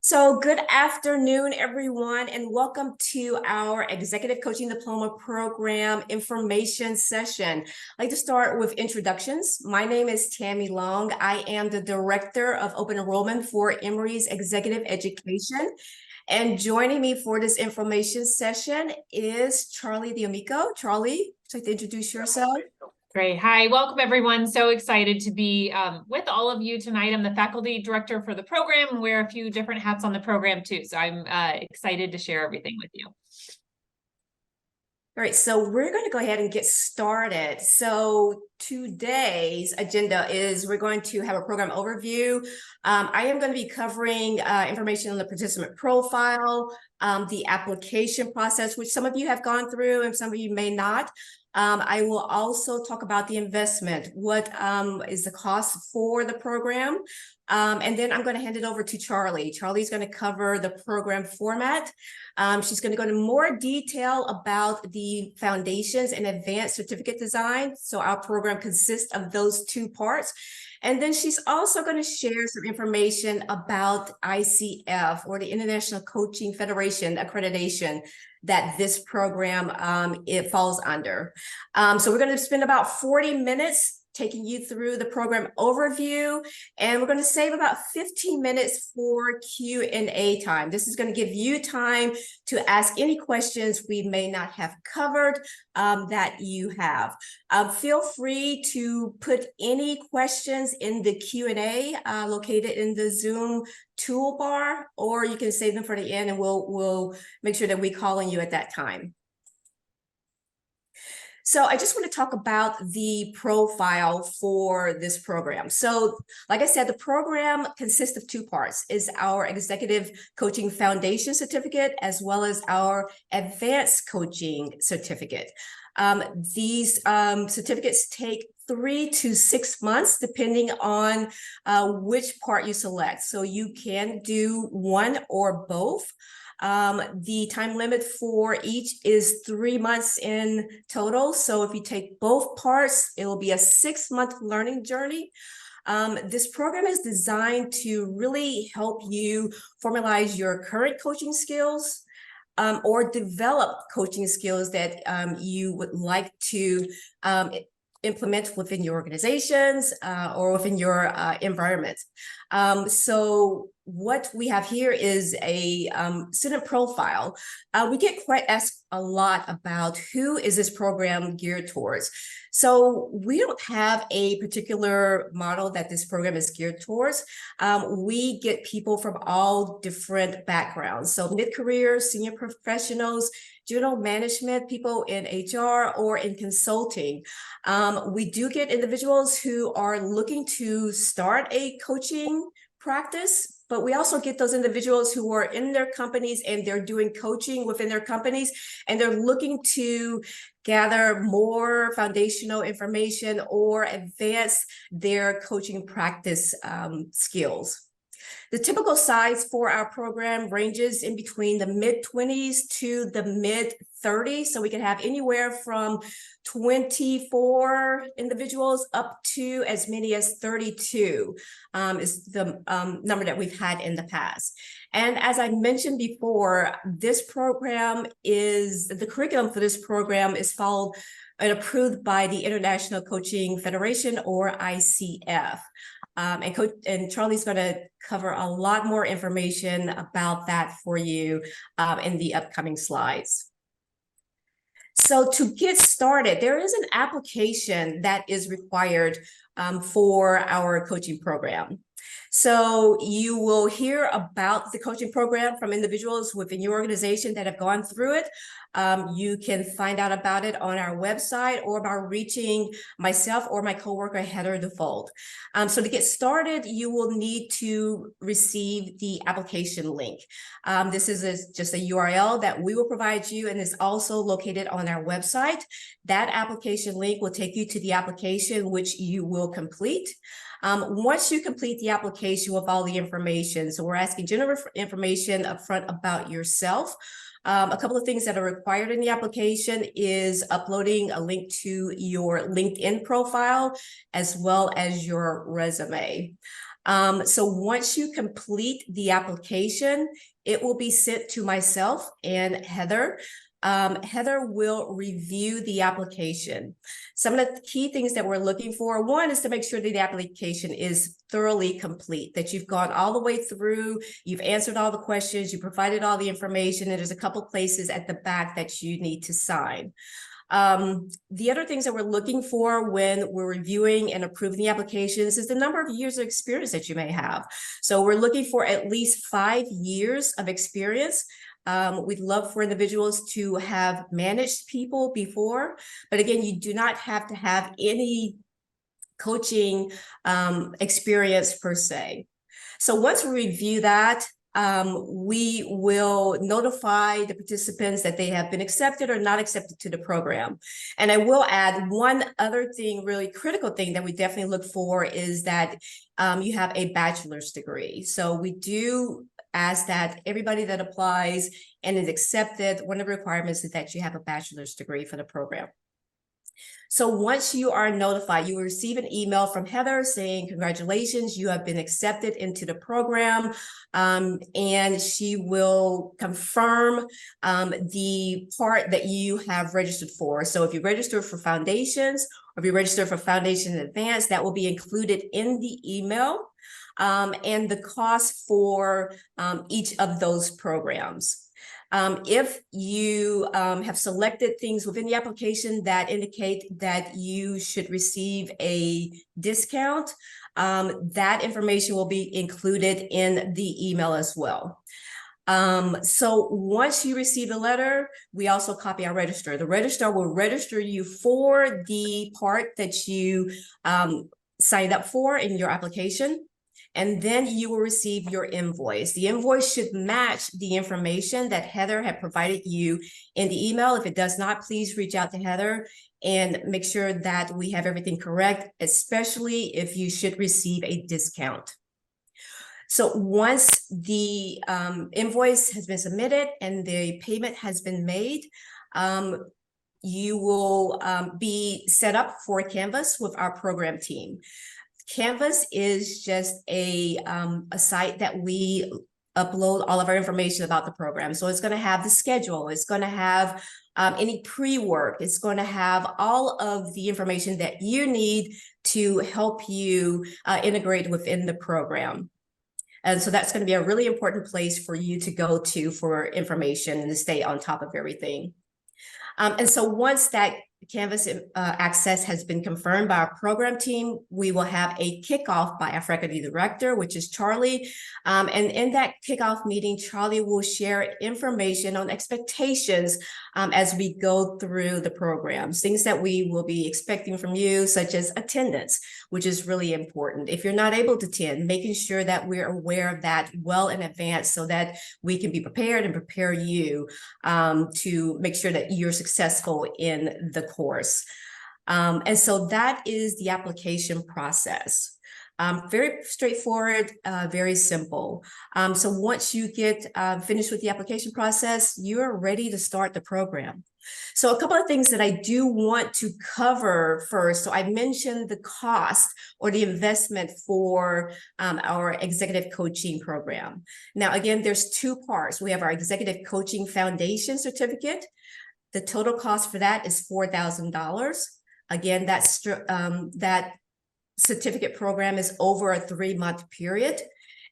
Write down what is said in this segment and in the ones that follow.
So good afternoon, everyone, and welcome to our Executive Coaching Diploma Program information session. I'd like to start with introductions. My name is Tammy Long. I am the Director of Open Enrollment for Emory's Executive Education. And joining me for this information session is Charlie D'Amico. Charlie, would you like to introduce yourself? Great. Hi, welcome everyone. So excited to be with all of you tonight. I'm the faculty director for the program and wear a few different hats on the program too. So I'm excited to share everything with you. All right, so we're going to go ahead and get started. So today's agenda is we're going to have a program overview. I am going to be covering information on the participant profile, the application process, which some of you have gone through and some of you may not. I will also talk about the investment. What is the cost for the program? And then I'm going to hand it over to Charlie. Charlie's going to cover the program format. She's going to go into more detail about the foundations and advanced certificate design. So our program consists of those two parts. And then she's also going to share some information about ICF, or the International Coaching Federation accreditation that this program it falls under. So we're going to spend about 40 minutes taking you through the program overview, and we're going to save about 15 minutes for Q&A time. This is going to give you time to ask any questions we may not have covered that you have. Feel free to put any questions in the Q&A located in the Zoom toolbar, or you can save them for the end and we'll make sure that we call on you at that time. So I just want to talk about the profile for this program. So like I said, the program consists of two parts. Is our Executive Coaching Foundation Certificate as well as our Advanced Coaching Certificate. These certificates take 3 to 6 months, depending on which part you select. So you can do one or both. The time limit for each is 3 months in total. So if you take both parts, it will be a 6-month learning journey. This program is designed to really help you formalize your current coaching skills, or develop coaching skills that you would like to implement within your organizations or within your environment. So what we have here is a student profile. We get quite asked a lot about who is this program geared towards. So we don't have a particular model that this program is geared towards. We get people from all different backgrounds. So mid-career, senior professionals, general management, people in HR or in consulting. We do get individuals who are looking to start a coaching practice, but we also get those individuals who are in their companies and they're doing coaching within their companies and they're looking to gather more foundational information or advance their coaching practice skills. The typical size for our program ranges in between the mid-20s to the mid-30s. So we can have anywhere from 24 individuals up to as many as 32 is the number that we've had in the past. And as I mentioned before, this program is, the curriculum for this program is followed and approved by the International Coaching Federation, or ICF. And Charlie's going to cover a lot more information about that for you in the upcoming slides. So to get started, there is an application that is required for our coaching program. So you will hear about the coaching program from individuals within your organization that have gone through it. You can find out about it on our website or by reaching myself or my coworker, Heather DeFold. So to get started, you will need to receive the application link. This is just a URL that we will provide you and is also located on our website. That application link will take you to the application which you will complete. Once you complete the application with all the information, so we're asking general information up front about yourself. A couple of things that are required in the application is uploading a link to your LinkedIn profile as well as your resume. So once you complete the application, it will be sent to myself and Heather. Heather will review the application. Some of the key things that we're looking for, one is to make sure that the application is thoroughly complete, that you've gone all the way through, you've answered all the questions, you provided all the information, and there's a couple places at the back that you need to sign. The other things that we're looking for when we're reviewing and approving the applications is the number of years of experience that you may have. So we're looking for at least 5 years of experience. We'd love for individuals to have managed people before, but again, you do not have to have any coaching experience per se. So once we review that, we will notify the participants that they have been accepted or not accepted to the program. And I will add one other thing, really critical thing that we definitely look for is that you have a bachelor's degree. So we do ask that everybody that applies and is accepted, one of the requirements is that you have a bachelor's degree for the program. So once you are notified, you will receive an email from Heather saying, congratulations, you have been accepted into the program. And she will confirm the part that you have registered for. So if you register for foundations, or if you register for foundation in advance, that will be included in the email. And the cost for each of those programs. If you have selected things within the application that indicate that you should receive a discount, that information will be included in the email as well. So once you receive the letter, we also copy our registrar. The registrar will register you for the part that you signed up for in your application. And then you will receive your invoice. The invoice should match the information that Heather had provided you in the email. If it does not, please reach out to Heather and make sure that we have everything correct, especially if you should receive a discount. So once the invoice has been submitted and the payment has been made, you will be set up for Canvas with our program team. Canvas is just a site that we upload all of our information about the program. So it's going to have the schedule. It's going to have any pre-work. It's going to have all of the information that you need to help you integrate within the program. And so that's going to be a really important place for you to go to for information and to stay on top of everything. And so once that Canvas access has been confirmed by our program team, we will have a kickoff by our faculty director, which is Charlie. And in that kickoff meeting, Charlie will share information on expectations as we go through the programs, things that we will be expecting from you, such as attendance, which is really important. If you're not able to attend, making sure that we're aware of that well in advance so that we can be prepared and prepare you to make sure that you're successful in the course. And so that is the application process. Very straightforward, very simple. So once you get finished with the application process, you're ready to start the program. So a couple of things that I do want to cover first. So I mentioned the cost or the investment for our executive coaching program. Now, again, there's two parts. We have our executive coaching foundation certificate. The total cost for that is $4,000. Again, that certificate program is over a 3-month period.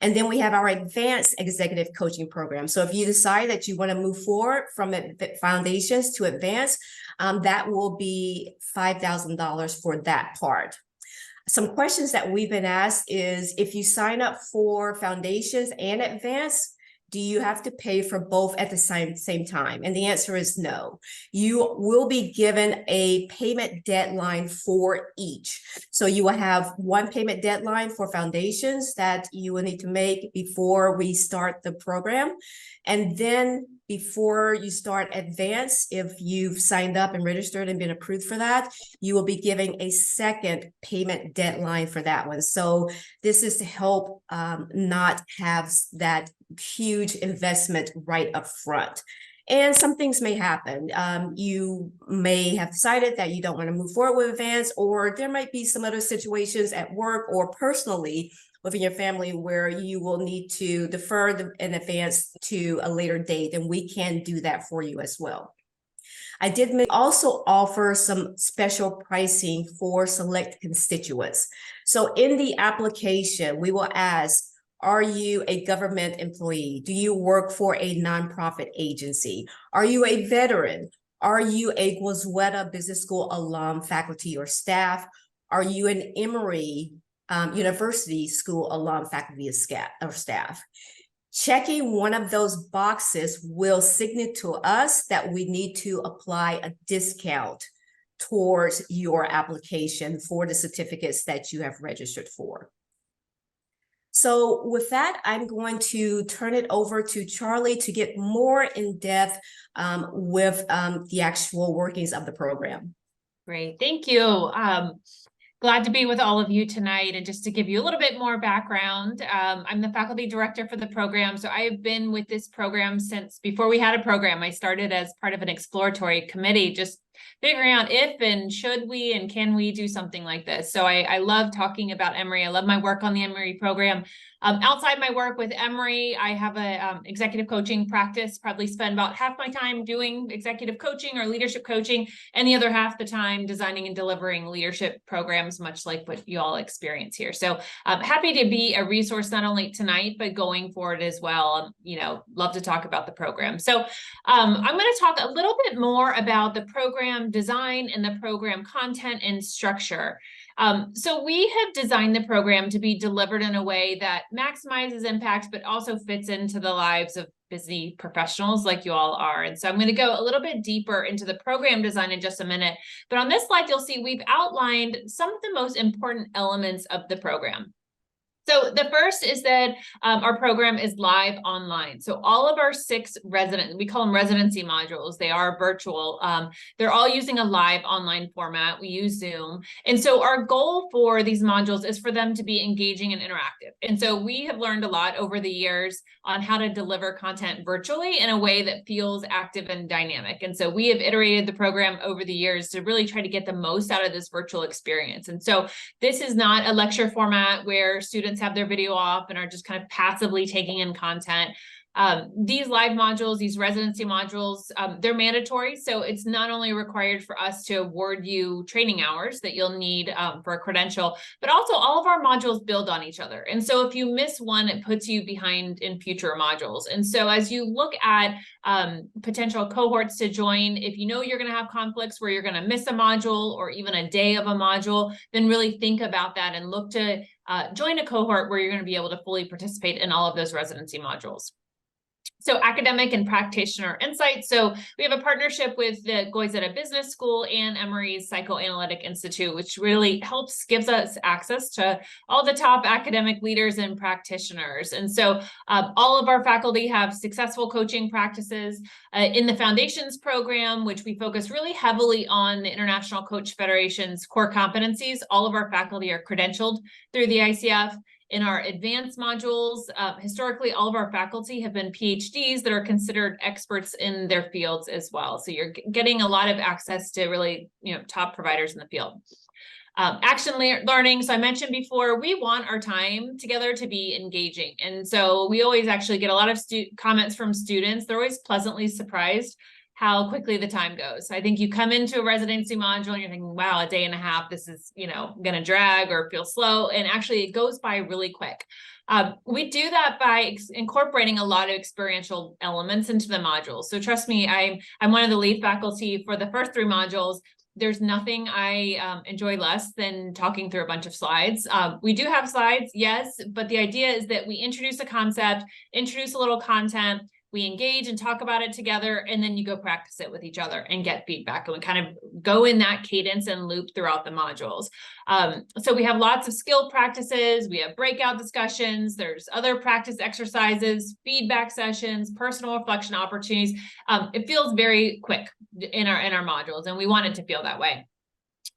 And then we have our advanced executive coaching program. So if you decide that you want to move forward from foundations to advanced, that will be $5,000 for that part. Some questions that we've been asked is, if you sign up for foundations and advanced, do you have to pay for both at the same time? And the answer is no. You will be given a payment deadline for each. So you will have one payment deadline for foundations that you will need to make before we start the program. And then before you start advanced, if you've signed up and registered and been approved for that, you will be giving a second payment deadline for that one. So this is to help not have that huge investment right up front. And some things may happen. You may have decided that you don't want to move forward with advanced, or there might be some other situations at work or personally within your family where you will need to defer in advance to a later date, and we can do that for you as well. I did also offer some special pricing for select constituents. So in the application, we will ask, are you a government employee? Do you work for a nonprofit agency? Are you a veteran? Are you a Goizueta Business School alum, faculty, or staff? Are you an Emory University School alum, faculty, or staff? Checking one of those boxes will signal to us that we need to apply a discount towards your application for the certificates that you have registered for. So with that, I'm going to turn it over to Charlie to get more in depth with the actual workings of the program. Great, thank you. Glad to be with all of you tonight. And just to give you a little bit more background, I'm the faculty director for the program. So I have been with this program since before we had a program. I started as part of an exploratory committee, just figuring out if and should we and can we do something like this. So I love talking about Emory. I love my work on the Emory program. Outside my work with Emory, I have a executive coaching practice, probably spend about half my time doing executive coaching or leadership coaching, and the other half the time designing and delivering leadership programs, much like what you all experience here. So I'm happy to be a resource not only tonight, but going forward as well. Love to talk about the program. So I'm going to talk a little bit more about the program design and the program content and structure. So we have designed the program to be delivered in a way that maximizes impact, but also fits into the lives of busy professionals like you all are. And so I'm going to go a little bit deeper into the program design in just a minute. But on this slide, you'll see we've outlined some of the most important elements of the program. So the first is that our program is live online. So all of our 6 we call them residency modules. They are virtual. They're all using a live online format. We use Zoom. And so our goal for these modules is for them to be engaging and interactive. And so we have learned a lot over the years on how to deliver content virtually in a way that feels active and dynamic. And so we have iterated the program over the years to really try to get the most out of this virtual experience. And so this is not a lecture format where students have their video off and are just kind of passively taking in content. These live modules, these residency modules, they're mandatory. So it's not only required for us to award you training hours that you'll need for a credential, but also all of our modules build on each other. And so if you miss one, it puts you behind in future modules. And so as you look at potential cohorts to join, if you know you're going to have conflicts where you're going to miss a module or even a day of a module, then really think about that and look to join a cohort where you're going to be able to fully participate in all of those residency modules. So academic and practitioner insights. So we have a partnership with the Goizueta Business School and Emory's Psychoanalytic Institute, which really gives us access to all the top academic leaders and practitioners. And so all of our faculty have successful coaching practices in the Foundations program, which we focus really heavily on the International Coach Federation's core competencies. All of our faculty are credentialed through the ICF. In our advanced modules, historically, all of our faculty have been PhDs that are considered experts in their fields as well. So you're getting a lot of access to really, top providers in the field. Action learning. So I mentioned before, we want our time together to be engaging. And so we always actually get a lot of comments from students. They're always pleasantly surprised how quickly the time goes. I think you come into a residency module and you're thinking, wow, a day and a half, this is, going to drag or feel slow. And actually it goes by really quick. We do that by incorporating a lot of experiential elements into the modules. So trust me, I'm one of the lead faculty for the first 3 modules. There's nothing I enjoy less than talking through a bunch of slides. We do have slides, yes, but the idea is that we introduce a concept, introduce a little content, we engage and talk about it together, and then you go practice it with each other and get feedback. And we kind of go in that cadence and loop throughout the modules. So we have lots of skill practices. We have breakout discussions. There's other practice exercises, feedback sessions, personal reflection opportunities. It feels very quick in our modules, and we want it to feel that way.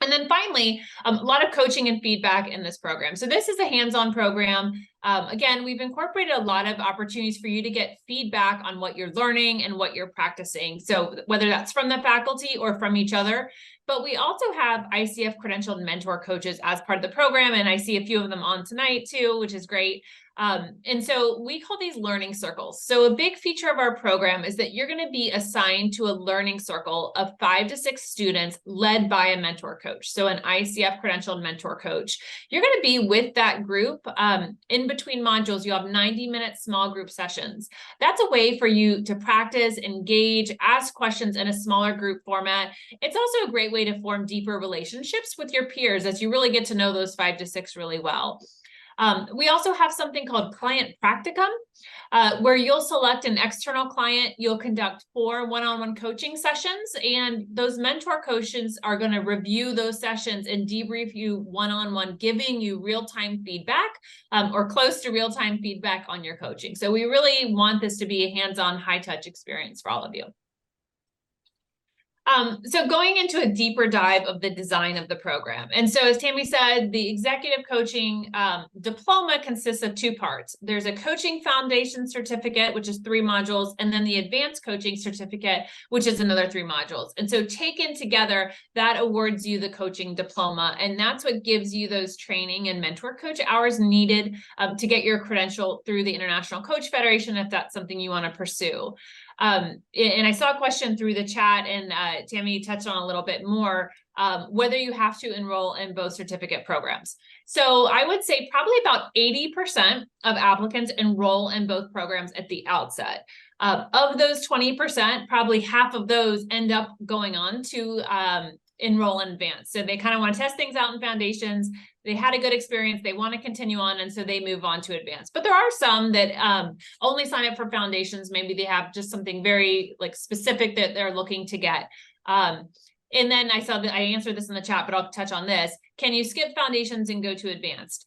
And then finally, a lot of coaching and feedback in this program. So this is a hands-on program. Again, we've incorporated a lot of opportunities for you to get feedback on what you're learning and what you're practicing. So whether that's from the faculty or from each other, but we also have ICF credentialed mentor coaches as part of the program. And I see a few of them on tonight too, which is great. And so we call these learning circles. So a big feature of our program is that you're going to be assigned to a learning circle of 5 to 6 students led by a mentor coach. So an ICF credentialed mentor coach. You're going to be with that group in between modules. You have 90-minute small group sessions. That's a way for you to practice, engage, ask questions in a smaller group format. It's also a great way to form deeper relationships with your peers as you really get to know those 5 to 6 really well. We also have something called client practicum, where you'll select an external client. You'll conduct 4 one-on-one coaching sessions, and those mentor coaches are going to review those sessions and debrief you one-on-one, giving you real-time feedback or close to real-time feedback on your coaching. So we really want this to be a hands-on, high-touch experience for all of you. So going into a deeper dive of the design of the program. And so as Tammy said, the Executive Coaching Diploma consists of 2 parts. There's a Coaching Foundation Certificate, which is 3 modules, and then the Advanced Coaching Certificate, which is another 3 modules. And so taken together, that awards you the Coaching Diploma. And that's what gives you those training and mentor coach hours needed to get your credential through the International Coach Federation, if that's something you want to pursue. And I saw a question through the chat, and Tammy touched on a little bit more, whether you have to enroll in both certificate programs. So I would say probably about 80% of applicants enroll in both programs at the outset. Of those 20%, probably half of those end up going on to enroll in advanced. So they kind of want to test things out in foundations. They had a good experience. They want to continue on. And so they move on to advanced. But there are some that only sign up for foundations. Maybe they have just something very specific that they're looking to get. And then I saw that I answered this in the chat, but I'll touch on this. Can you skip foundations and go to advanced?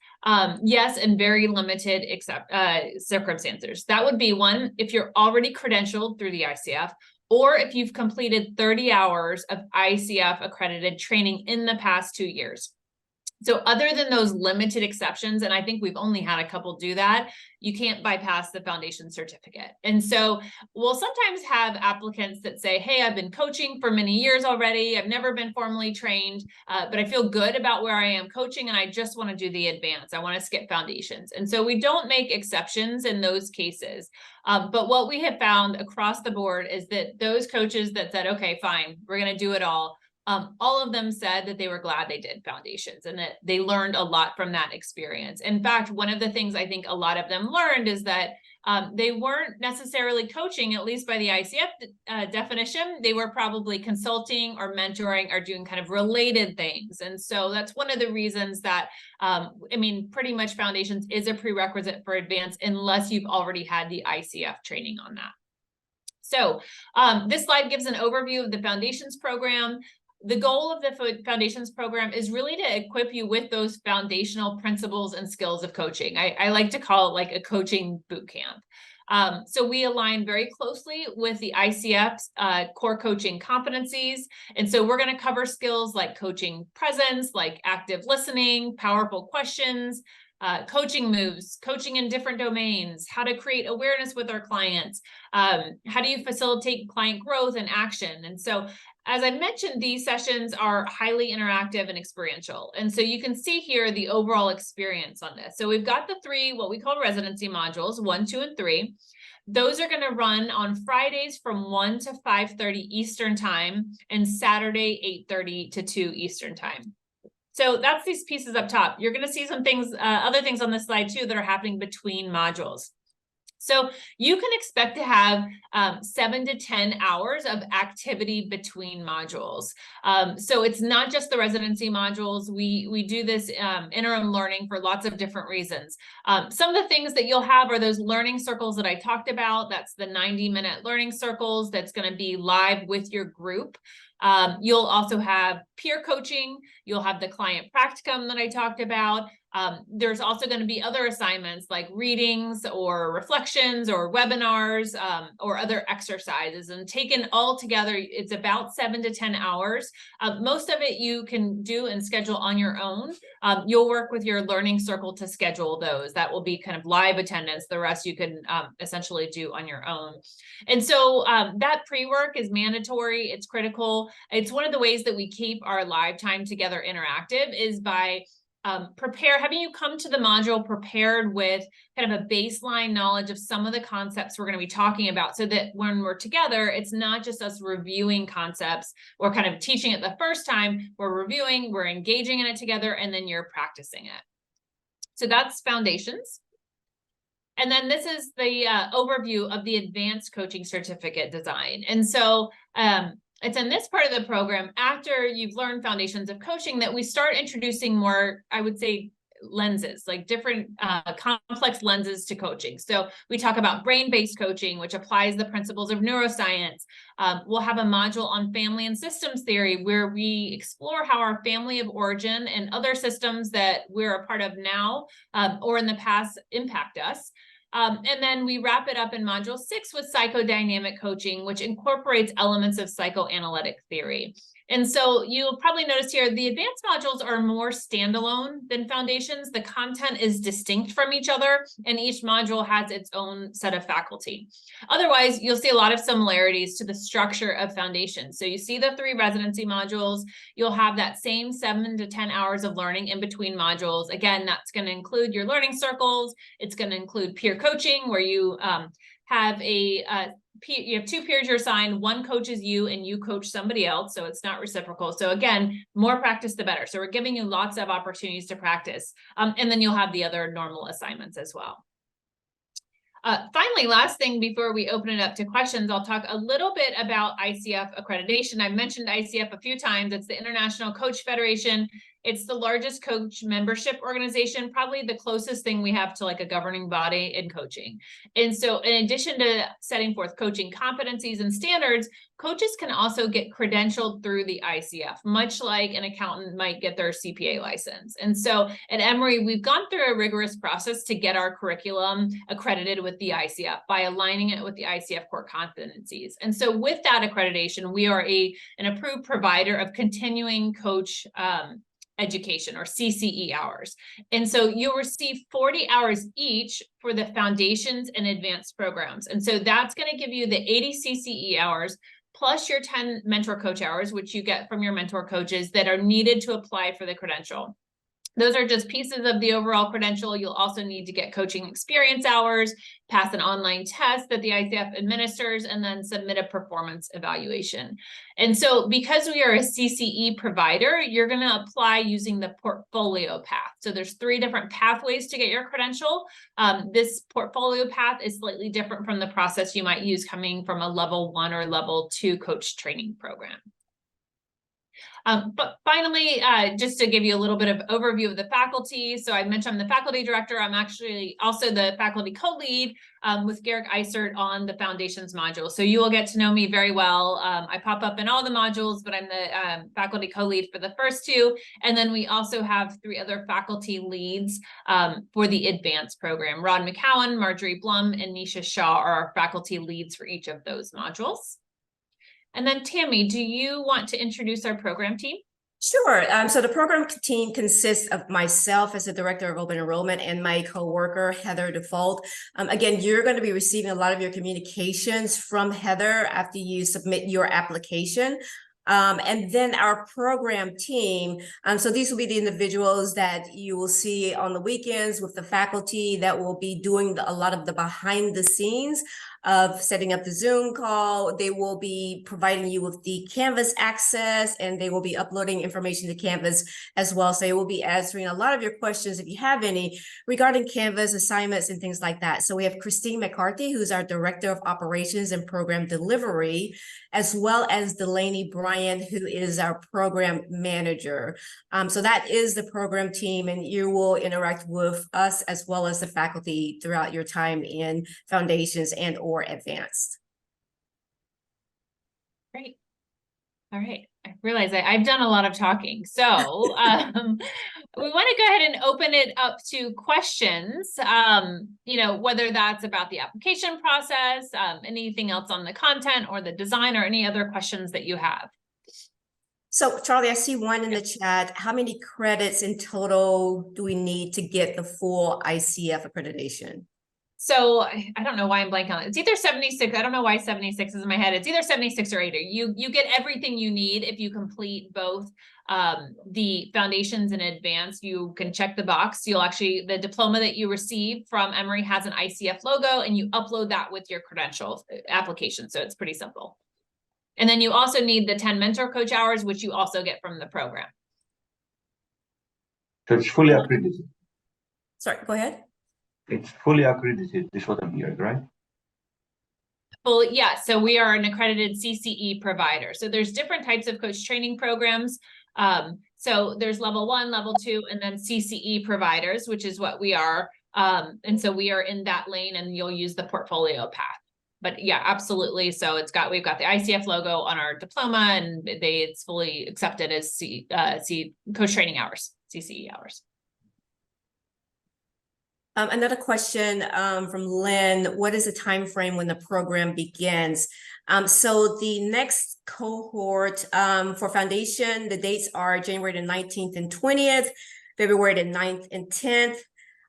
Yes, in very limited circumstances. That would be one, if you're already credentialed through the ICF, or if you've completed 30 hours of ICF accredited training in the past 2 years. So other than those limited exceptions, and I think we've only had a couple do that, you can't bypass the foundation certificate. And so we'll sometimes have applicants that say, hey, I've been coaching for many years already. I've never been formally trained, but I feel good about where I am coaching, and I just want to do the advanced. I want to skip foundations. And so we don't make exceptions in those cases. But what we have found across the board is that those coaches that said, okay, fine, we're going to do it all of them said that they were glad they did foundations and that they learned a lot from that experience. In fact, one of the things I think a lot of them learned is that they weren't necessarily coaching, at least by the ICF definition. They were probably consulting or mentoring or doing kind of related things. And so that's one of the reasons that, pretty much foundations is a prerequisite for advanced unless you've already had the ICF training on that. So this slide gives an overview of the foundations program. The goal of the foundations program is really to equip you with those foundational principles and skills of coaching. I like to call it like a coaching boot camp. So we align very closely with the ICF's core coaching competencies. And so we're going to cover skills like coaching presence, like active listening, powerful questions, coaching moves, coaching in different domains, how to create awareness with our clients, how do you facilitate client growth and action. And so as I mentioned, these sessions are highly interactive and experiential. And so you can see here the overall experience on this. So we've got the 3, what we call residency modules, 1, 2, and 3. Those are going to run on Fridays from 1 to 5:30 Eastern time and Saturday 8:30 to 2 Eastern time. So that's these pieces up top. You're going to see some things, other things on this slide too that are happening between modules. So you can expect to have 7 to 10 hours of activity between modules. So it's not just the residency modules. We do this interim learning for lots of different reasons. Some of the things that you'll have are those learning circles that I talked about. That's the 90-minute learning circles that's going to be live with your group. You'll also have peer coaching. You'll have the client practicum that I talked about. There's also going to be other assignments like readings or reflections or webinars or other exercises, and taken all together, it's about 7 to 10 hours. Most of it you can do and schedule on your own. You'll work with your learning circle to schedule those. That will be kind of live attendance. The rest you can essentially do on your own. And so that pre-work is mandatory. It's critical. It's one of the ways that we keep our live time together interactive is by having you come to the module prepared with kind of a baseline knowledge of some of the concepts we're going to be talking about, so that when we're together, it's not just us reviewing concepts or kind of teaching it the first time. We're reviewing, we're engaging in it together, and then you're practicing it. So that's foundations. And then this is the overview of the advanced coaching certificate design. And so it's in this part of the program, after you've learned foundations of coaching, that we start introducing more, I would say, lenses, like different complex lenses to coaching. So we talk about brain-based coaching, which applies the principles of neuroscience. We'll have a module on family and systems theory, where we explore how our family of origin and other systems that we're a part of now or in the past impact us. And then we wrap it up in module 6 with psychodynamic coaching, which incorporates elements of psychoanalytic theory. And so you'll probably notice here, the advanced modules are more standalone than foundations. The content is distinct from each other, and each module has its own set of faculty. Otherwise, you'll see a lot of similarities to the structure of foundations. So you see the 3 residency modules. You'll have that same 7 to 10 hours of learning in between modules. Again, that's going to include your learning circles. It's going to include peer coaching, where you have you have 2 peers you're assigned. One coaches you and you coach somebody else, so it's not reciprocal. So again, more practice the better. So we're giving you lots of opportunities to practice, and then you'll have the other normal assignments as well. Finally, last thing before we open it up to questions, I'll talk a little bit about ICF accreditation. I've mentioned ICF a few times. It's the International Coach Federation. It's the largest coach membership organization, probably the closest thing we have to like a governing body in coaching. And so in addition to setting forth coaching competencies and standards, coaches can also get credentialed through the ICF, much like an accountant might get their CPA license. And so at Emory, we've gone through a rigorous process to get our curriculum accredited with the ICF by aligning it with the ICF core competencies. And so with that accreditation, we are an approved provider of continuing coach education, or CCE hours. And so you'll receive 40 hours each for the foundations and advanced programs. And so that's going to give you the 80 CCE hours plus your 10 mentor coach hours, which you get from your mentor coaches that are needed to apply for the credential. Those are just pieces of the overall credential. You'll also need to get coaching experience hours, pass an online test that the ICF administers, and then submit a performance evaluation. And so because we are a CCE provider, you're going to apply using the portfolio path. So there's 3 different pathways to get your credential. This portfolio path is slightly different from the process you might use coming from a level 1 or level 2 coach training program. But finally, just to give you a little bit of overview of the faculty. So I mentioned I'm the faculty director. I'm actually also the faculty co-lead with Garrick Eisert on the foundations module. So you will get to know me very well. I pop up in all the modules, but I'm the faculty co-lead for the first 2. And then we also have 3 other faculty leads for the advanced program. Rod McCowan, Marjorie Blum, and Nisha Shaw are our faculty leads for each of those modules. And then Tammy, do you want to introduce our program team? Sure. So the program team consists of myself as the Director of Open Enrollment and my coworker, Heather Default. Again, you're going to be receiving a lot of your communications from Heather after you submit your application. And then our program team, so these will be the individuals that you will see on the weekends with the faculty that will be doing a lot of the behind the scenes of setting up the Zoom call. They will be providing you with the Canvas access, and they will be uploading information to Canvas as well. So they will be answering a lot of your questions if you have any regarding Canvas assignments and things like that. So we have Christine McCarthy, who's our Director of Operations and Program Delivery, as well as Delaney Bryant, who is our Program Manager. So that is the program team, and you will interact with us as well as the faculty throughout your time in foundations and or advanced. Great. All right. I realize I've done a lot of talking. So we want to go ahead and open it up to questions, whether that's about the application process, anything else on the content or the design, or any other questions that you have. So Charlie, I see one in the chat. How many credits in total do we need to get the full ICF accreditation? So I don't know why I'm blanking on it. It's either 76. I don't know why 76 is in my head. It's either 76 or 80. You get everything you need if you complete both the foundations and advanced. You can check the box. The diploma that you receive from Emory has an ICF logo, and you upload that with your credential application. So it's pretty simple. And then you also need the 10 mentor coach hours, which you also get from the program. So it's fully accredited. Sorry, go ahead. It's fully accredited, is what I'm hearing, right? Well, yeah, so we are an accredited CCE provider. So there's different types of coach training programs. So there's level 1, level 2, and then CCE providers, which is what we are. And so we are in that lane, and you'll use the portfolio path. But yeah, absolutely. So we've got the ICF logo on our diploma, and it's fully accepted as coach training hours, CCE hours. Another question from Lynn: what is the time frame when the program begins? So the next cohort for foundation, the dates are January the 19th and 20th, February the 9th and 10th,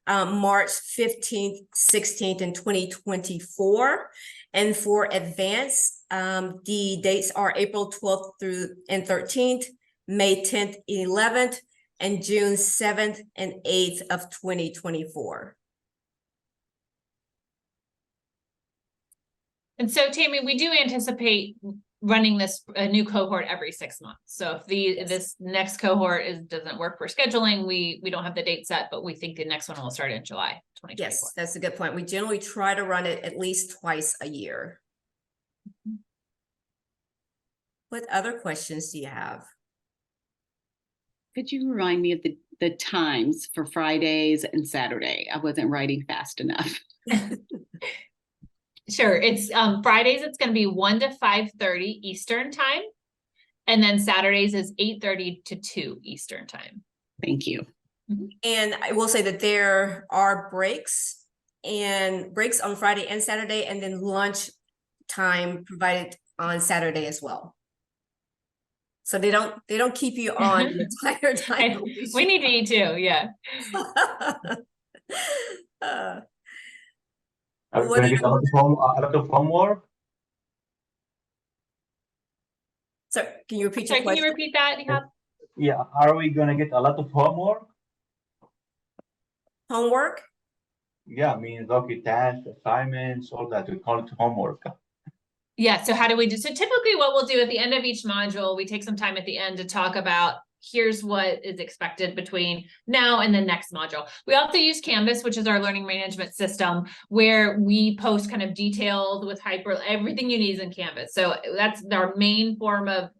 March 15th, 16th, and 2024. And for advanced, the dates are April 12th through and 13th, May 10th and 11th, and June 7th and 8th of 2024. And so, Tammy, we do anticipate running a new cohort every 6 months. So if this next cohort doesn't work for scheduling, we don't have the date set, but we think the next one will start in July 2024. Yes, that's a good point. We generally try to run it at least twice a year. What other questions do you have? Could you remind me of the times for Fridays and Saturday? I wasn't writing fast enough. Sure. It's Fridays, it's going to be 1 to 5:30 Eastern time. And then Saturdays is 8:30 to 2 Eastern time. Thank you. And I will say that there are breaks on Friday and Saturday, and then lunch time provided on Saturday as well. So they don't keep you on the entire time. We need to eat too, yeah. Are we going to get a lot of homework? So can you repeat your question? Can you repeat that, Nihab? Yeah, are we going to get a lot of homework? Homework? Yeah, I mean, okay, tasks, assignments, all that. We call it homework. Yeah, so how do we do? So typically what we'll do at the end of each module, we take some time at the end to talk about here's what is expected between now and the next module. We also use Canvas, which is our learning management system, where we post kind of detailed with everything you need is in Canvas. So that's our main form of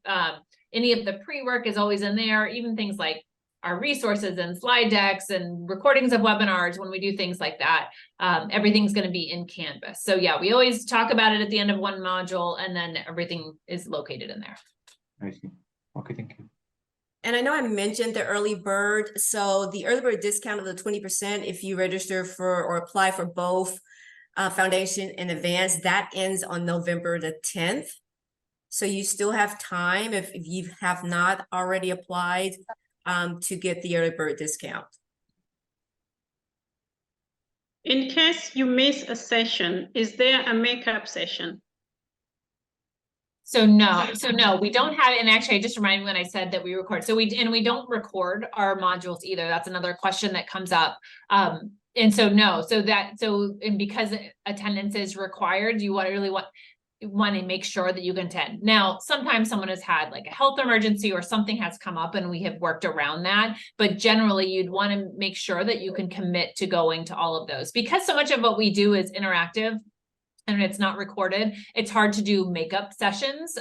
any of the pre-work is always in there, even things like our resources and slide decks and recordings of webinars. When we do things like that, everything's going to be in Canvas. So yeah, we always talk about it at the end of one module, and then everything is located in there. I see. Okay, thank you. And I know I mentioned the early bird. So the early bird discount of the 20%, if you register for or apply for both foundation and advanced, that ends on November the 10th. So you still have time if you have not already applied to get the early bird discount. In case you miss a session, is there a makeup session? So no, we don't have, and actually I just reminded me when I said that we record. So we don't record our modules either. That's another question that comes up. And so no, and because attendance is required, you want to make sure that you can attend. Now, sometimes someone has had like a health emergency or something has come up and we have worked around that. But generally, you'd want to make sure that you can commit to going to all of those, because so much of what we do is interactive and it's not recorded. It's hard to do makeup sessions.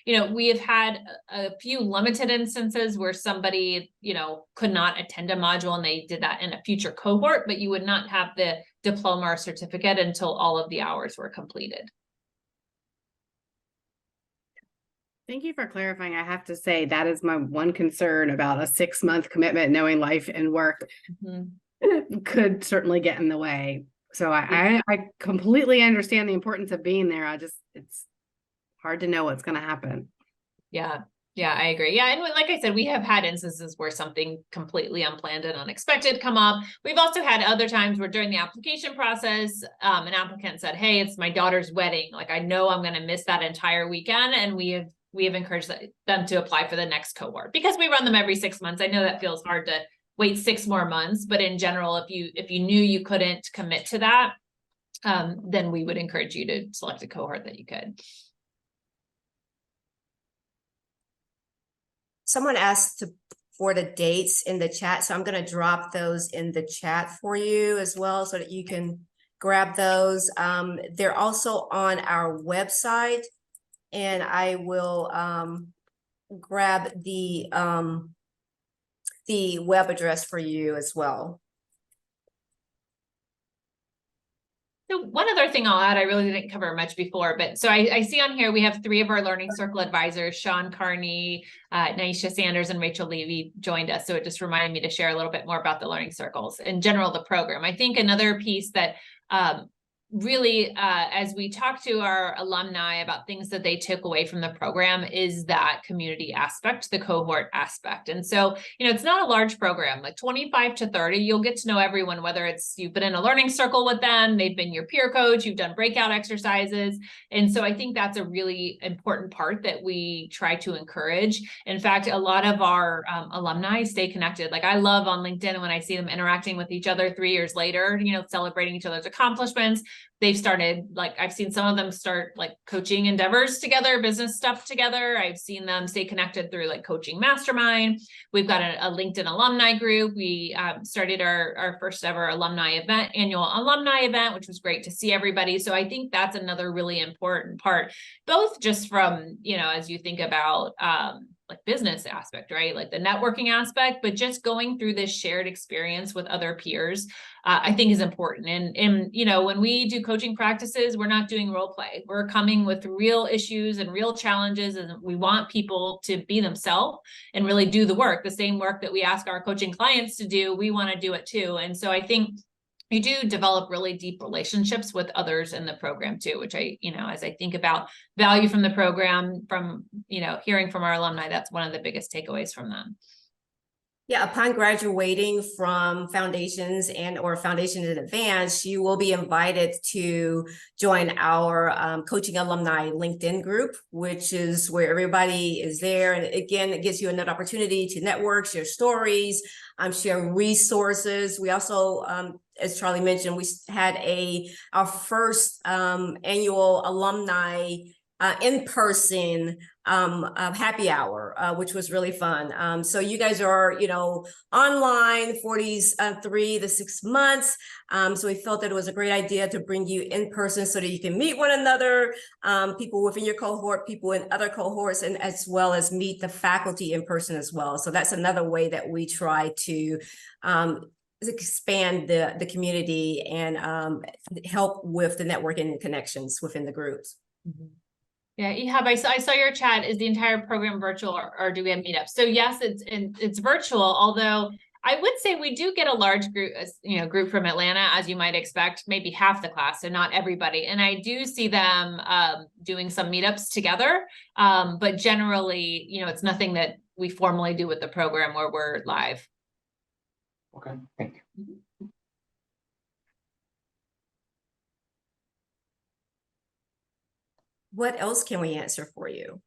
We have had a few limited instances where somebody, could not attend a module and they did that in a future cohort, but you would not have the diploma or certificate until all of the hours were completed. Thank you for clarifying. I have to say that is my one concern about a 6-month commitment, knowing life and work could certainly get in the way. So I completely understand the importance of being there. It's hard to know what's going to happen. Yeah. Yeah, I agree. Yeah. And like I said, we have had instances where something completely unplanned and unexpected come up. We've also had other times where during the application process, an applicant said, hey, it's my daughter's wedding. Like, I know I'm going to miss that entire weekend. And we have encouraged them to apply for the next cohort because we run them every 6 months. I know that feels hard to wait 6 more months, but in general, if you knew you couldn't commit to that, then we would encourage you to select a cohort that you could. Someone asked for the dates in the chat, so I'm going to drop those in the chat for you as well so that you can grab those. They're also on our website, and I will grab the web address for you as well. So one other thing I'll add, I really didn't cover much before, but so I see on here, we have 3 of our Learning Circle advisors, Sean Carney, Naisha Sanders, and Rachel Levy joined us. So it just reminded me to share a little bit more about the Learning Circles, in general, the program. I think another piece that really, as we talk to our alumni about things that they took away from the program, is that community aspect, the cohort aspect. And so, it's not a large program, like 25 to 30, you'll get to know everyone, whether it's you've been in a learning circle with them, they've been your peer coach, you've done breakout exercises. And so I think that's a really important part that we try to encourage. In fact, a lot of our alumni stay connected. Like, I love on LinkedIn when I see them interacting with each other 3 years later, celebrating each other's accomplishments. They've started, like, I've seen some of them start like coaching endeavors together, business stuff together. I've seen them stay connected through like coaching mastermind. We've got a LinkedIn alumni group. We started our first ever annual alumni event, which was great to see everybody. So I think that's another really important part, both just from, as you think about like business aspect, right? Like the networking aspect, but just going through this shared experience with other peers, I think is important. And when we do coaching practices, we're not doing role play. We're coming with real issues and real challenges, and we want people to be themselves and really do the work, the same work that we ask our coaching clients to do. We want to do it too. And so I think you do develop really deep relationships with others in the program too, which as I think about value from the program, from, hearing from our alumni, that's one of the biggest takeaways from them. Yeah, upon graduating from foundations or foundations in advance, you will be invited to join our coaching alumni LinkedIn group, which is where everybody is there. And again, it gives you another opportunity to network, share stories, share resources. We also, as Charlie mentioned, we had our first annual alumni in-person happy hour, which was really fun. So you guys are, online for these 3 to 6 months. So we felt that it was a great idea to bring you in person so that you can meet one another, people within your cohort, people in other cohorts, and as well as meet the faculty in person as well. So that's another way that we try to expand the community and help with the networking and connections within the groups. Mm-hmm. Yeah, Ehab, I saw your chat. Is the entire program virtual, or do we have meetups? So yes, it's virtual, although I would say we do get a large group from Atlanta, as you might expect, maybe half the class, so not everybody. And I do see them doing some meetups together, but generally, it's nothing that we formally do with the program where we're live. Okay, thank you. What else can we answer for you?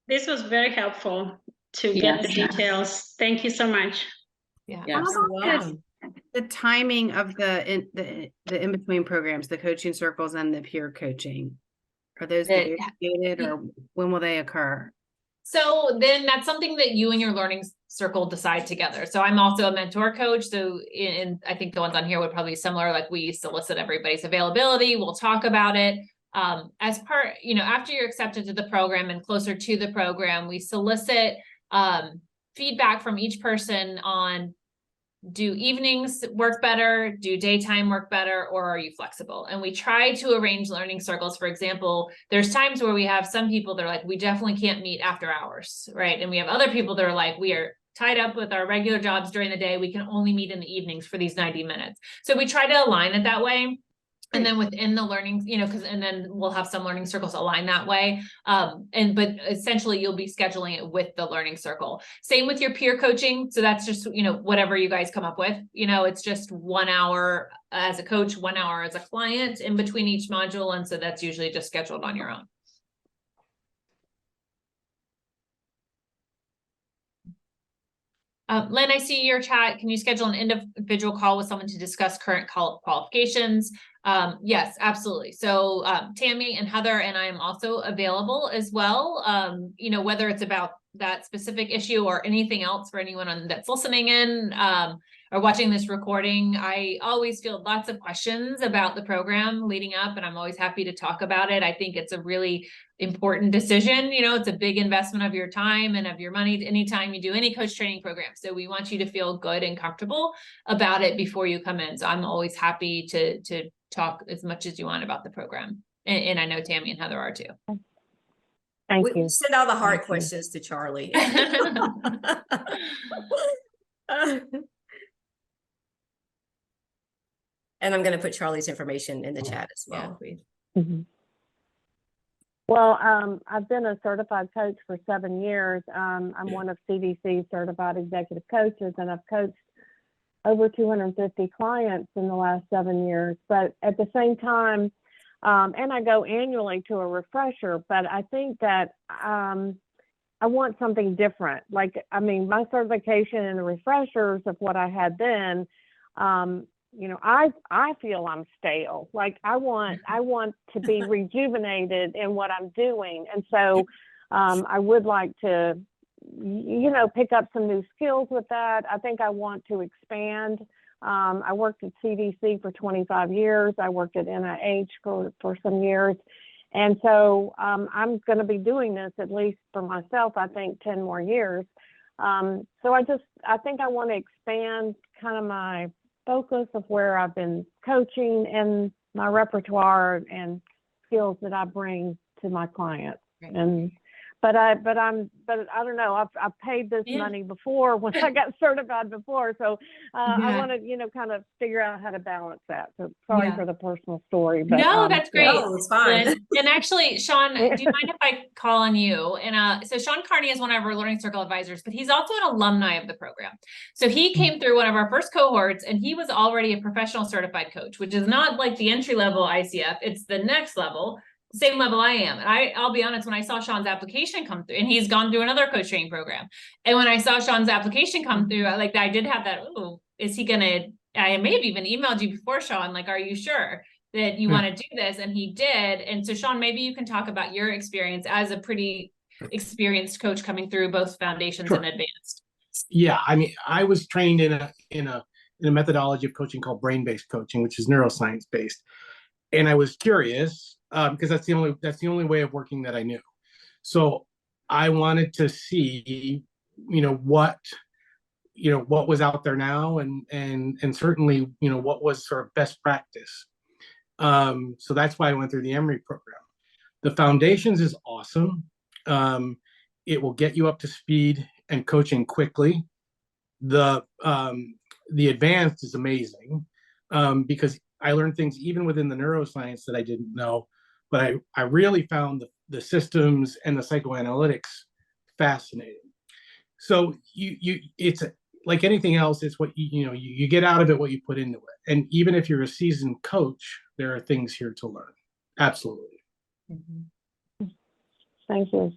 This was very helpful to get the details. Thank you so much. Yeah. The timing of the in-between programs, the coaching circles and the peer coaching, are those negotiated, or when will they occur? So then that's something that you and your learning circle decide together. So I'm also a mentor coach. So I think the ones on here would probably be similar. Like, we solicit everybody's availability. We'll talk about it. As part, after you're accepted to the program and closer to the program, we solicit feedback from each person on do evenings work better? Do daytime work better? Or are you flexible? And we try to arrange learning circles. For example, there's times where we have some people that are like, we definitely can't meet after hours, right? And we have other people that are like, we are tied up with our regular jobs during the day. We can only meet in the evenings for these 90 minutes. So we try to align it that way. And then within the learning, you know, and then we'll have some learning circles align that way. But essentially you'll be scheduling it with the learning circle. Same with your peer coaching. So that's just, you know, whatever you guys come up with, you know, it's just 1 hour as a coach, 1 hour as a client in between each module. And so that's usually just scheduled on your own. Lynn, I see your chat. Can you schedule an individual call with someone to discuss current qualifications? Yes, absolutely. So Tammy and Heather and I am also available as well. You know, whether it's about that specific issue or anything else for anyone that's listening in or watching this recording, I always field lots of questions about the program leading up, and I'm always happy to talk about it. I think it's a really important decision. You know, it's a big investment of your time and of your money anytime you do any coach training program. So we want you to feel good and comfortable about it before you come in. So I'm always happy to talk as much as you want about the program. And I know Tammy and Heather are too. We send all the hard questions to Charlie. And I'm going to put Charlie's information in the chat as well. Yeah, Well, I've been a certified coach for 7 years. I'm one of CDC's certified executive coaches, and I've coached over 250 clients in the last 7 years. But at the same time, and I go annually to a refresher, but I think that I want something different. Like, I mean, my certification and the refreshers of what I had then, you know, I feel I'm stale. Like I want to be rejuvenated in what I'm doing. And so I would like to, you know, pick up some new skills with that. I think I want to expand. I worked at CDC for 25 years. I worked at NIH for some years. And so I'm going to be doing this, at least for myself, I think 10 more years. So I think I want to expand kind of my focus of where I've been coaching and my repertoire and skills that I bring to my clients. And but I don't know. I've paid this money before when I got certified before, so I want to, you know, kind of figure out how to balance that. So sorry for the personal story, but no, that's great. No, it's fine. And actually, Sean, do you mind if I call on you? And so Sean Carney is one of our Learning Circle advisors, but he's also an alumni of the program. So he came through one of our first cohorts, and he was already a professional certified coach, which is not like the entry level ICF; it's the next level. Same level I am. And I'll be honest, when I saw Sean's application come through, and he's gone through another coach training program. And when I saw Sean's application come through, I did have that, oh, is he gonna, I may have even emailed you before, Sean, like, are you sure that you want to do this? And he did. And so Sean, maybe you can talk about your experience as a pretty experienced coach coming through both foundations and advanced. Yeah, I mean, I was trained in a methodology of coaching called brain-based coaching, which is neuroscience based. And I was curious because that's the only way of working that I knew. So I wanted to see, what was out there now, and certainly, what was sort of best practice. So that's why I went through the Emory program. The foundations is awesome. It will get you up to speed and coaching quickly. The advanced is amazing because I learned things even within the neuroscience that I didn't know, but I really found the systems and the psychoanalytics fascinating. So it's like anything else, it's what you get out of it, what you put into it. And even if you're a seasoned coach, there are things here to learn. Absolutely. Mm-hmm. Thank you.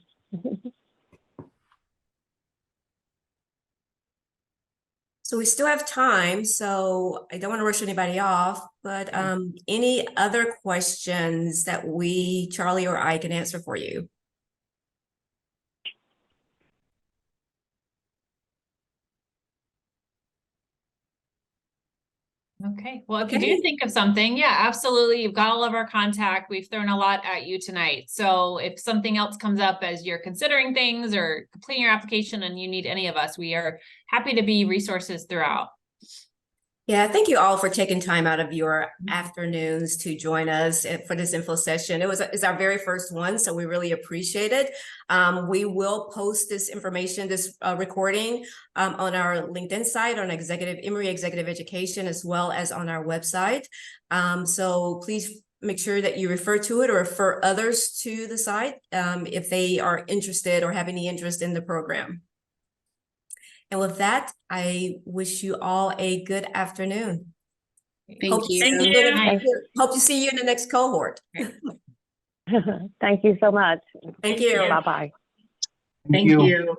So we still have time, so I don't want to rush anybody off, but any other questions that Charlie or I can answer for you? Okay, well, if you do think of something, yeah, absolutely. You've got all of our contact. We've thrown a lot at you tonight. So if something else comes up as you're considering things or completing your application and you need any of us, we are happy to be resources throughout. Yeah, thank you all for taking time out of your afternoons to join us for this info session. It's our very first one, so we really appreciate it. We will post this information, this recording, on our LinkedIn site, on Emory Executive Education, as well as on our website. So please make sure that you refer to it or refer others to the site if they are interested or have any interest in the program. And with that, I wish you all a good afternoon. Thank you. Hope to see you in the next cohort. Thank you so much. Thank you. Bye-bye. Thank you.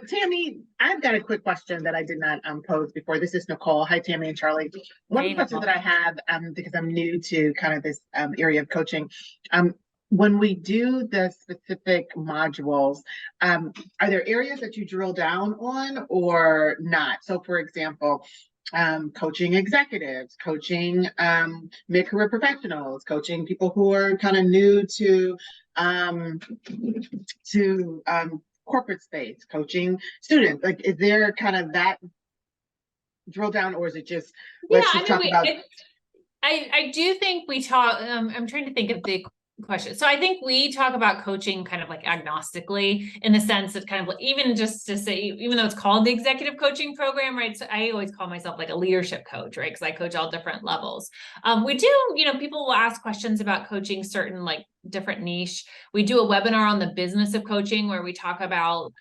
Tammy, I've got a quick question that I did not pose before. This is Nicole. Hi, Tammy and Charlie. One question that I have, because I'm new to kind of this area of coaching, when we do the specific modules, are there areas that you drill down on or not? So for example, coaching executives, coaching mid-career professionals, coaching people who are kind of new to corporate space, coaching students. Like, is there kind of that drill down, or is it just I do think we talk, I'm trying to think of the question. So I think we talk about coaching kind of like agnostically, in the sense of kind of like, even just to say, even though it's called the executive coaching program, right? So I always call myself like a leadership coach, right? Because I coach all different levels. We do, people will ask questions about coaching certain like different niche. We do a webinar on the business of coaching where we talk about,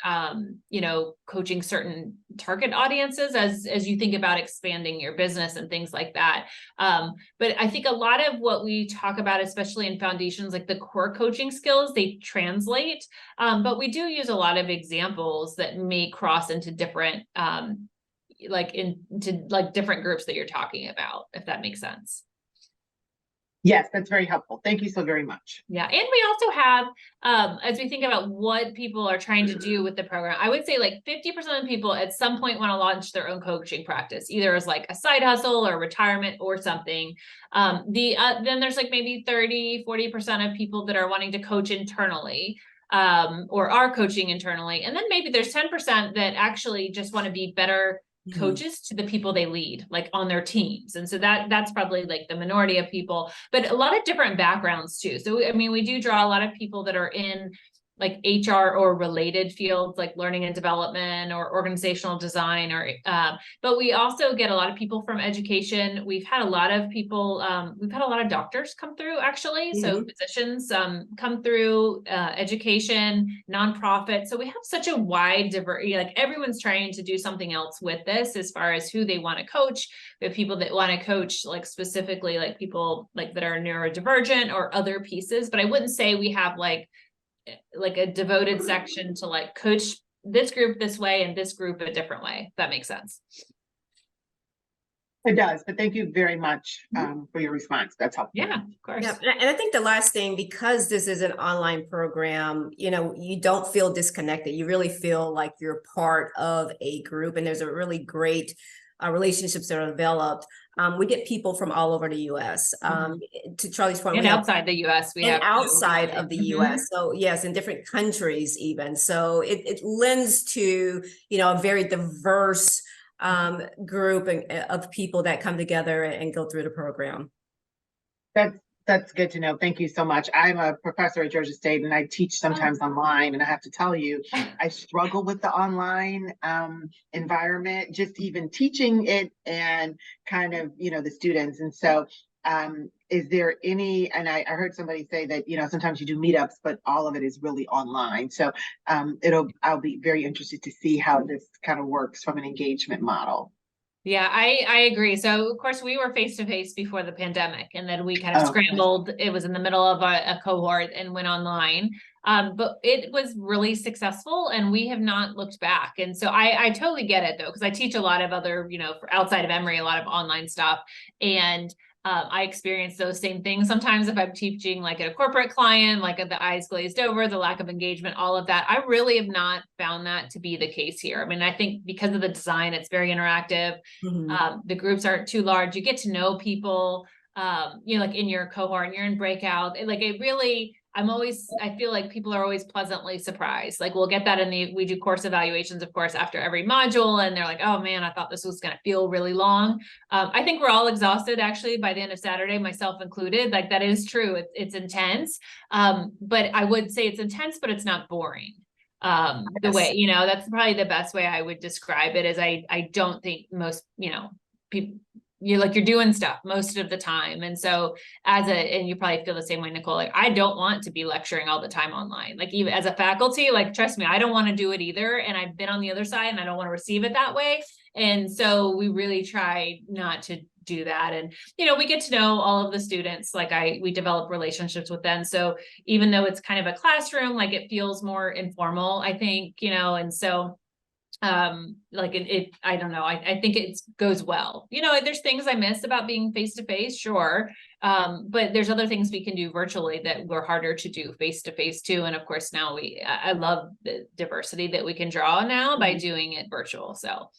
coaching certain target audiences as you think about expanding your business and things like that. But I think a lot of what we talk about, especially in foundations, like the core coaching skills, they translate. But we do use a lot of examples that may cross into different, different groups that you're talking about, if that makes sense. Yes, that's very helpful. Thank you so very much. Yeah. And we also have, as we think about what people are trying to do with the program, I would say like 50% of people at some point want to launch their own coaching practice, either as like a side hustle or retirement or something. Then there's like maybe 30-40% of people that are wanting to coach internally, or are coaching internally. And then maybe there's 10% that actually just want to be better coaches to the people they lead, like on their teams. And so that's probably like the minority of people, but a lot of different backgrounds too. So, I mean, we do draw a lot of people that are in like HR or related fields, like learning and development or organizational design, or, but we also get a lot of people from education. We've had a lot of people, we've had a lot of doctors come through actually. So physicians, come through, education, nonprofit. So we have such a wide diversity, like everyone's trying to do something else with this as far as who they want to coach. We have people that want to coach, like specifically like people like that are neurodivergent or other pieces, but I wouldn't say we have like a devoted section to like coach this group this way and this group a different way. If that makes sense. It does, but thank you very much for your response. That's helpful. Yeah, of course. Yeah, and I think the last thing, because this is an online program, you don't feel disconnected. You really feel like you're part of a group, and there's a really great relationships that are developed. We get people from all over the U.S. To Charlie's point, and outside the U.S. we have outside of the U.S. So yes, in different countries even. So it lends to a very diverse group of people that come together and go through the program. That's good to know. Thank you so much. I'm a professor at Georgia State and I teach sometimes online, and I have to tell you, I struggle with the online environment, just even teaching it and kind of, the students. And so is there any, and I heard somebody say that, sometimes you do meetups, but all of it is really online. So I'll be very interested to see how this kind of works from an engagement model. Yeah, I agree. So of course we were face-to-face before the pandemic, and then we kind of scrambled. It was in the middle of a cohort and went online. But it was really successful and we have not looked back. And so I totally get it though, because I teach a lot of other, outside of Emory, a lot of online stuff. And I experience those same things. Sometimes if I'm teaching like at a corporate client, like at the eyes glazed over, the lack of engagement, all of that, I really have not found that to be the case here. I mean, I think because of the design, it's very interactive. The groups aren't too large. You get to know people, like in your cohort and you're in breakout. Like it really, I feel like people are always pleasantly surprised. Like we'll get that we do course evaluations, of course, after every module, and they're like, oh man, I thought this was going to feel really long. I think we're all exhausted actually by the end of Saturday, myself included. Like that is true. It's intense. But I would say it's intense, but it's not boring. The way, that's probably the best way I would describe it is I don't think most, people, you're doing stuff most of the time. And so and you probably feel the same way, Nicole, like I don't want to be lecturing all the time online. Like even as a faculty, like, trust me, I don't want to do it either. And I've been on the other side and I don't want to receive it that way. And so we really try not to do that. And, we get to know all of the students, like we develop relationships with them. So even though it's kind of a classroom, like it feels more informal, I think, and so I don't know. I think it goes well. There's things I miss about being face-to-face, sure. But there's other things we can do virtually that were harder to do face-to-face too. And of course now I love the diversity that we can draw now by doing it virtual. So